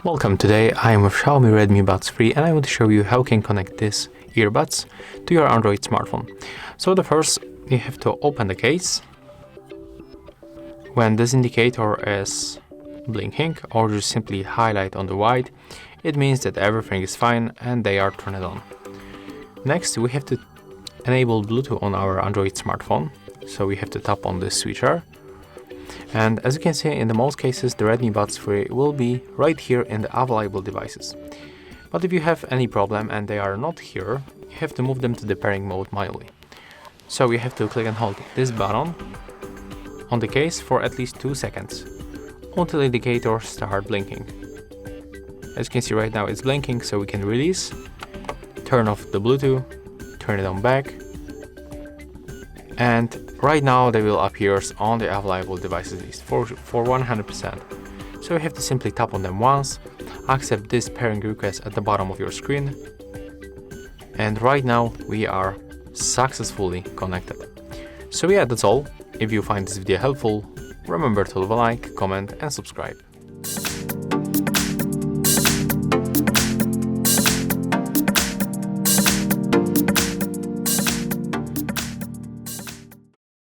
Welcome, today I am with Xiaomi Redmi Buds 3 and I want to show you how you can connect these earbuds to your Android smartphone. So the first, you have to open the case. When this indicator is blinking or just simply highlight on the white, it means that everything is fine and they are turned on. Next, we have to enable Bluetooth on our Android smartphone. So we have to tap on this switcher. And as you can see, in the most cases, the Redmi Buds 3 will be right here in the available devices. But if you have any problem and they are not here, you have to move them to the pairing mode manually. So you have to click and hold this button on the case for at least 2 seconds until the indicators start blinking. As you can see right now, it's blinking, so we can release, turn off the Bluetooth, turn it on back, and right now they will appear on the available devices list for 100%. So you have to simply tap on them once, accept this pairing request at the bottom of your screen, and right now we are successfully connected. So yeah, that's all. If you find this video helpful, remember to leave a like, comment and subscribe.